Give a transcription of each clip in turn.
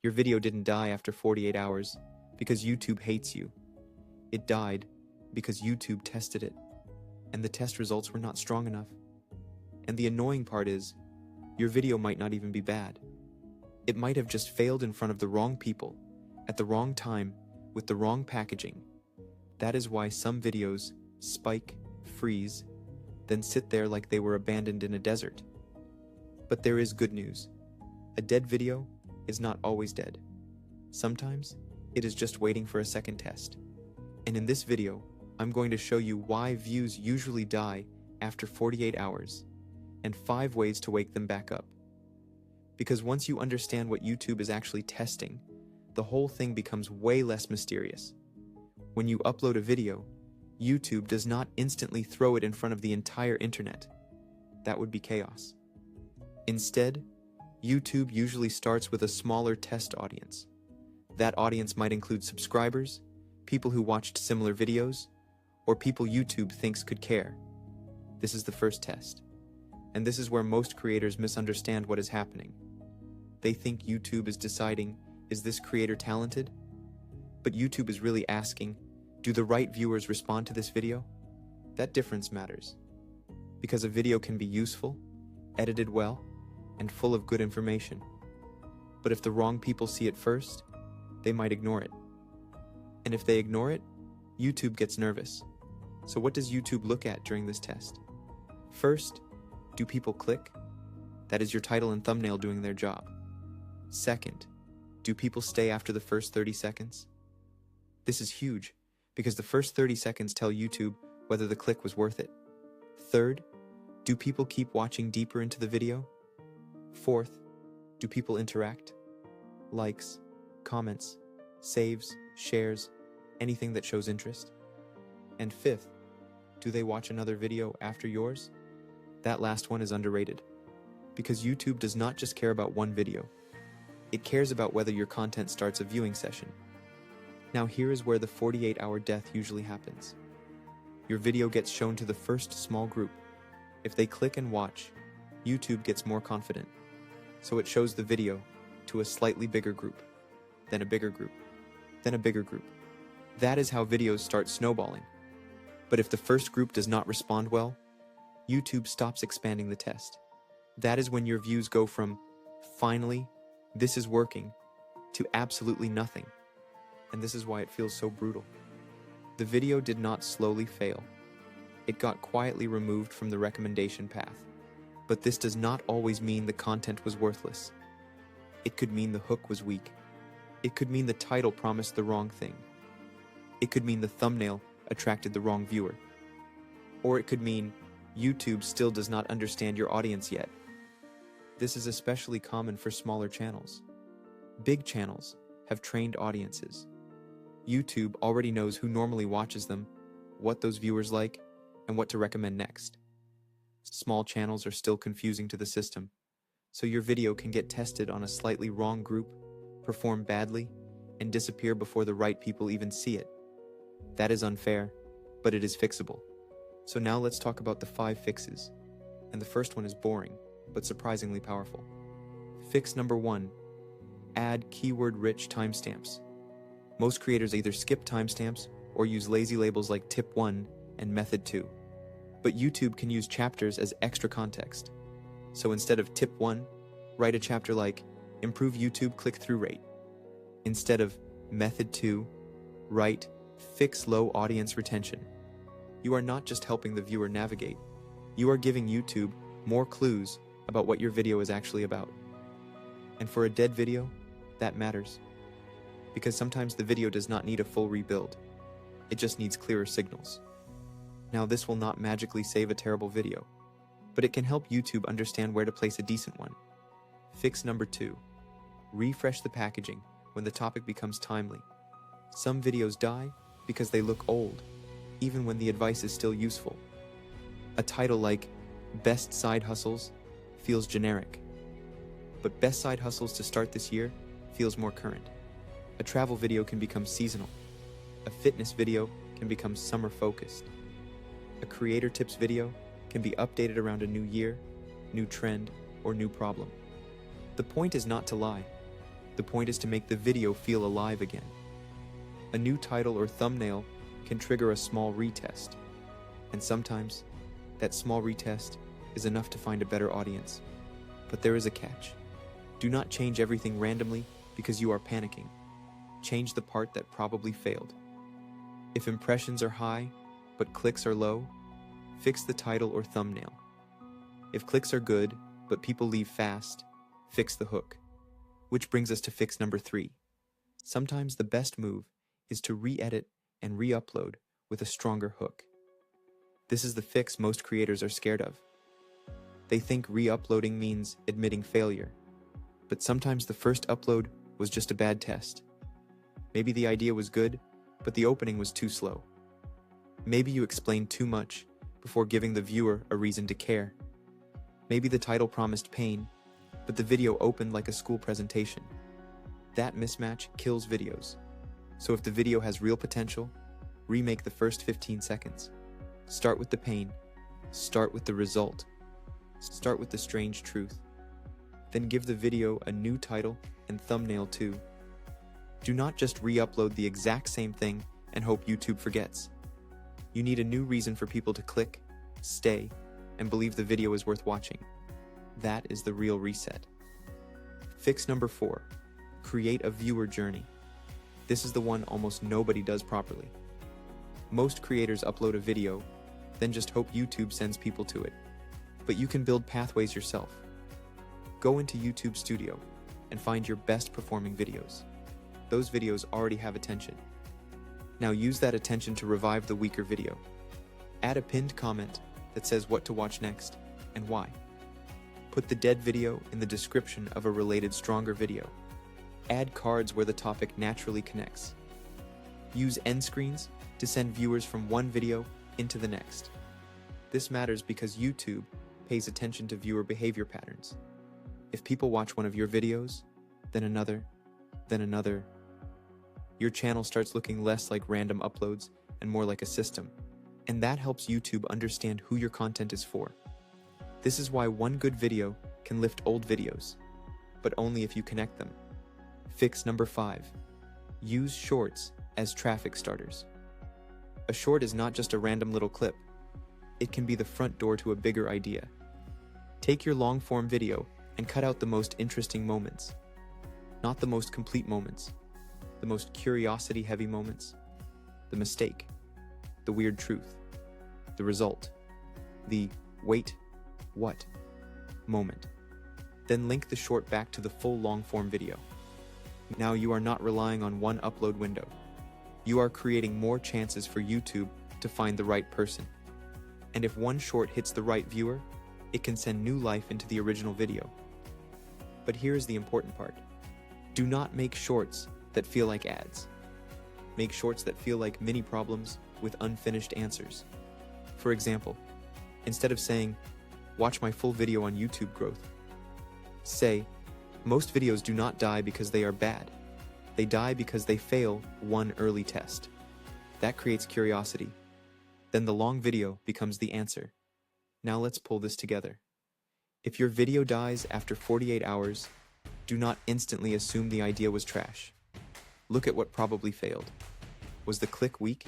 Your video didn't die after 48 hours because YouTube hates you. It died because YouTube tested it, and the test results were not strong enough. And the annoying part is, your video might not even be bad. It might have just failed in front of the wrong people, at the wrong time, with the wrong packaging. That is why some videos spike, freeze, then sit there like they were abandoned in a desert. But there is good news. A dead video is not always dead. Sometimes it is just waiting for a second test. And in this video, I'm going to show you why views usually die after 48 hours and 5 ways to wake them back up. Because once you understand what YouTube is actually testing, the whole thing becomes way less mysterious. When you upload a video, YouTube does not instantly throw it in front of the entire internet. That would be chaos. Instead, YouTube usually starts with a smaller test audience. That audience might include subscribers, people who watched similar videos, or people YouTube thinks could care. This is the first test. And this is where most creators misunderstand what is happening. They think YouTube is deciding, is this creator talented? But YouTube is really asking, do the right viewers respond to this video? That difference matters. Because a video can be useful, edited well, and full of good information. But if the wrong people see it first, they might ignore it. And if they ignore it, YouTube gets nervous. So what does YouTube look at during this test? First, do people click? That is your title and thumbnail doing their job. Second, do people stay after the first 30 seconds? This is huge, because the first 30 seconds tell YouTube whether the click was worth it. Third, do people keep watching deeper into the video? Fourth, do people interact? Likes, comments, saves, shares, anything that shows interest? And fifth, do they watch another video after yours? That last one is underrated, because YouTube does not just care about one video. It cares about whether your content starts a viewing session. Now here is where the 48-hour death usually happens. Your video gets shown to the first small group. If they click and watch, YouTube gets more confident. So it shows the video to a slightly bigger group, then a bigger group, then a bigger group. That is how videos start snowballing. But if the first group does not respond well, YouTube stops expanding the test. That is when your views go from, finally, this is working, to absolutely nothing. And this is why it feels so brutal. The video did not slowly fail. It got quietly removed from the recommendation path. But this does not always mean the content was worthless. It could mean the hook was weak. It could mean the title promised the wrong thing. It could mean the thumbnail attracted the wrong viewer. Or it could mean YouTube still does not understand your audience yet. This is especially common for smaller channels. Big channels have trained audiences. YouTube already knows who normally watches them, what those viewers like, and what to recommend next. Small channels are still confusing to the system, so your video can get tested on a slightly wrong group, perform badly, and disappear before the right people even see it. That is unfair, but it is fixable. So now let's talk about the 5 fixes. And the first one is boring, but surprisingly powerful. Fix number 1, add keyword-rich timestamps. Most creators either skip timestamps or use lazy labels like tip 1 and method 2. But YouTube can use chapters as extra context. So instead of tip 1, write a chapter like improve YouTube click-through rate. Instead of method 2, write fix low audience retention. You are not just helping the viewer navigate, you are giving YouTube more clues about what your video is actually about. And for a dead video, that matters. Because sometimes the video does not need a full rebuild. It just needs clearer signals. Now this will not magically save a terrible video, but it can help YouTube understand where to place a decent one. Fix number 2, refresh the packaging when the topic becomes timely. Some videos die because they look old, even when the advice is still useful. A title like Best Side Hustles feels generic, but Best Side Hustles to start this year feels more current. A travel video can become seasonal. A fitness video can become summer focused. A creator tips video can be updated around a new year, new trend, or new problem. The point is not to lie. The point is to make the video feel alive again. A new title or thumbnail can trigger a small retest, and sometimes that small retest is enough to find a better audience. But there is a catch. Do not change everything randomly because you are panicking. Change the part that probably failed. If impressions are high, but clicks are low, fix the title or thumbnail. If clicks are good, but people leave fast, fix the hook. Which brings us to fix number 3. Sometimes the best move is to re-edit and re-upload with a stronger hook. This is the fix most creators are scared of. They think re-uploading means admitting failure, but sometimes the first upload was just a bad test. Maybe the idea was good, but the opening was too slow. Maybe you explained too much before giving the viewer a reason to care. Maybe the title promised pain, but the video opened like a school presentation. That mismatch kills videos. So if the video has real potential, remake the first 15 seconds. Start with the pain. Start with the result. Start with the strange truth. Then give the video a new title and thumbnail too. Do not just re-upload the exact same thing and hope YouTube forgets. You need a new reason for people to click, stay, and believe the video is worth watching. That is the real reset. Fix number 4. Create a viewer journey. This is the one almost nobody does properly. Most creators upload a video, then just hope YouTube sends people to it. But you can build pathways yourself. Go into YouTube Studio and find your best performing videos. Those videos already have attention. Now use that attention to revive the weaker video. Add a pinned comment that says what to watch next and why. Put the dead video in the description of a related stronger video. Add cards where the topic naturally connects. Use end screens to send viewers from one video into the next. This matters because YouTube pays attention to viewer behavior patterns. If people watch one of your videos, then another, your channel starts looking less like random uploads and more like a system. And that helps YouTube understand who your content is for. This is why one good video can lift old videos, but only if you connect them. Fix number 5. Use shorts as traffic starters. A short is not just a random little clip. It can be the front door to a bigger idea. Take your long-form video and cut out the most interesting moments. Not the most complete moments. The most curiosity-heavy moments. The mistake. The weird truth. The result. The wait, what moment. Then link the short back to the full long-form video. Now you are not relying on one upload window. You are creating more chances for YouTube to find the right person. And if one short hits the right viewer, it can send new life into the original video. But here's the important part. Do not make shorts that feel like ads. Make shorts that feel like mini problems with unfinished answers. For example, instead of saying, "Watch my full video on YouTube growth," say, "Most videos do not die because they are bad. They die because they fail one early test." That creates curiosity. Then the long video becomes the answer. Now let's pull this together. If your video dies after 48 hours, do not instantly assume the idea was trash. Look at what probably failed. Was the click weak?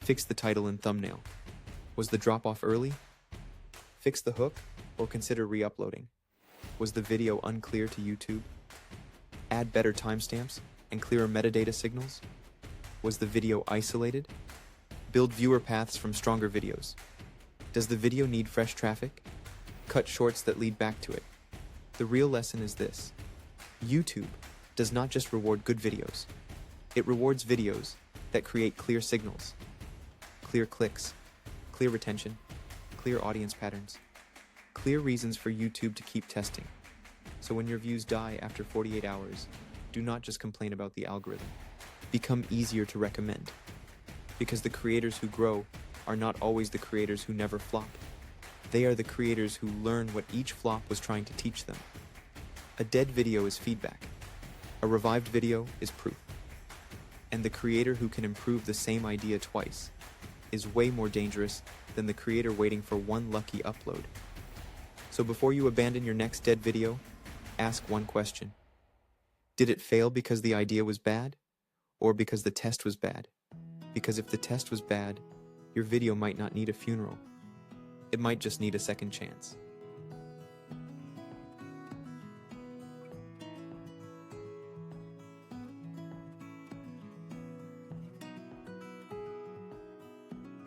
Fix the title and thumbnail. Was the drop-off early? Fix the hook or consider re-uploading. Was the video unclear to YouTube? Add better timestamps and clearer metadata signals. Was the video isolated? Build viewer paths from stronger videos. Does the video need fresh traffic? Cut shorts that lead back to it. The real lesson is this. YouTube does not just reward good videos. It rewards videos that create clear signals, clear clicks, clear retention, clear audience patterns, clear reasons for YouTube to keep testing. So when your views die after 48 hours, do not just complain about the algorithm. Become easier to recommend. Because the creators who grow are not always the creators who never flop. They are the creators who learn what each flop was trying to teach them. A dead video is feedback. A revived video is proof. And the creator who can improve the same idea twice is way more dangerous than the creator waiting for one lucky upload. So before you abandon your next dead video, ask one question. Did it fail because the idea was bad? Or because the test was bad? Because if the test was bad, your video might not need a funeral. It might just need a second chance.